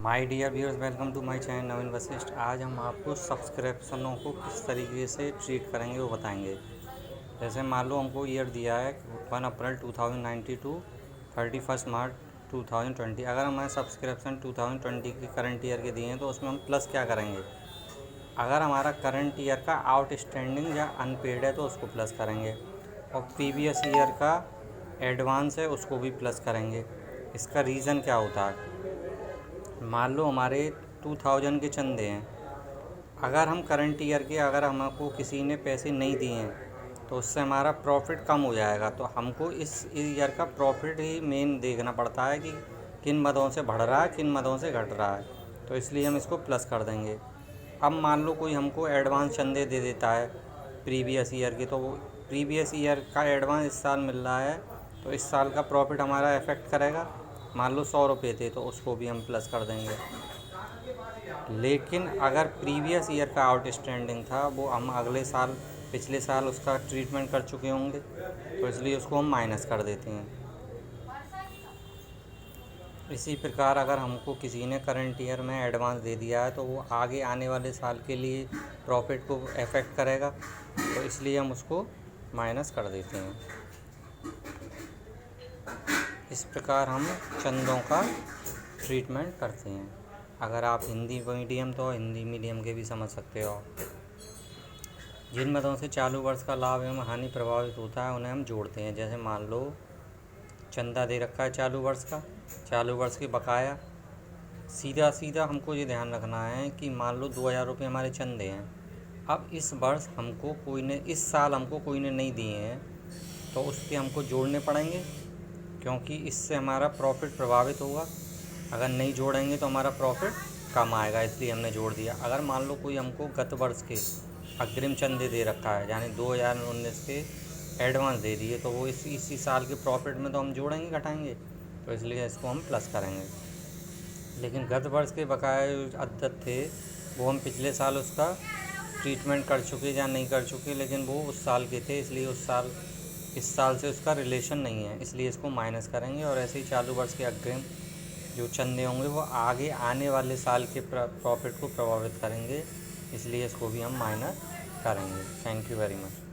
My dear viewers, welcome to my channel Naveen Vashishtha. आज हम आपको सब्सक्रिप्शनों को किस तरीके से ट्रीट करेंगे वो बताएंगे। जैसे मान लो हमको ईयर दिया है 1 अप्रैल 2090 टू 31 मार्च 2020। अगर हमारे सब्सक्रिप्शन 2020 के करंट ईयर के दिए हैं तो उसमें हम प्लस क्या करेंगे। अगर हमारा करंट ईयर का आउटस्टैंडिंग या अनपेड है तो उसको प्लस करेंगे, और प्रीवियस ईयर का एडवांस है उसको भी प्लस करेंगे। इसका रीज़न क्या होता है, मान लो हमारे 2000 के चंदे हैं। अगर हम करंट ईयर के अगर हमको किसी ने पैसे नहीं दिए हैं तो उससे हमारा प्रॉफिट कम हो जाएगा। तो हमको इस ईयर का प्रॉफिट ही मेन देखना पड़ता है कि किन मदों से बढ़ रहा है, किन मदों से घट रहा है। तो इसलिए हम इसको प्लस कर देंगे। अब मान लो कोई हमको एडवांस चंदे दे देता है प्रीवियस ईयर के, तो प्रीवियस ईयर का एडवांस इस साल मिल रहा है तो इस साल का प्रॉफिट हमारा अफेक्ट करेगा। मान लो 100 रुपये थे तो उसको भी हम प्लस कर देंगे। लेकिन अगर प्रीवियस ईयर का आउटस्टैंडिंग था वो हम अगले साल पिछले साल उसका ट्रीटमेंट कर चुके होंगे, तो इसलिए उसको हम माइनस कर देते हैं। इसी प्रकार अगर हमको किसी ने करंट ईयर में एडवांस दे दिया है तो वो आगे आने वाले साल के लिए प्रॉफिट को अफेक्ट करेगा, तो इसलिए हम उसको माइनस कर देते हैं। इस प्रकार हम चंदों का ट्रीटमेंट करते हैं। अगर आप हिंदी मीडियम तो हिंदी मीडियम के भी समझ सकते हो। जिन मदों से चालू वर्ष का लाभ एवं हानि प्रभावित होता है उन्हें हम जोड़ते हैं। जैसे मान लो चंदा दे रखा है चालू वर्ष का, चालू वर्ष के बकाया। सीधा सीधा हमको ये ध्यान रखना है कि मान लो 2000 रुपये हमारे चंदे हैं। अब इस वर्ष हमको कोई ने, इस साल हमको कोई ने नहीं दिए हैं तो उसके हमको जोड़ने पड़ेंगे, क्योंकि इससे हमारा प्रॉफिट प्रभावित होगा। अगर नहीं जोड़ेंगे तो हमारा प्रॉफिट कम आएगा, इसलिए हमने जोड़ दिया। अगर मान लो कोई हमको गत वर्ष के अग्रिम चंदे दे रखा है, यानी 2019 के एडवांस दे दिए, तो वो इसी साल के प्रॉफिट में तो हम जोड़ेंगे घटाएंगे, तो इसलिए इसको हम प्लस करेंगे। लेकिन गत वर्ष के बकाए अद्यत थे वो हम पिछले साल उसका ट्रीटमेंट कर चुके या नहीं कर चुके, लेकिन वो उस साल के थे, इसलिए इस साल से उसका रिलेशन नहीं है, इसलिए इसको माइनस करेंगे। और ऐसे ही चालू वर्ष के अग्रिम जो चंदे होंगे वो आगे आने वाले साल के प्रॉफिट को प्रभावित करेंगे, इसलिए इसको भी हम माइनस करेंगे। Thank you very much.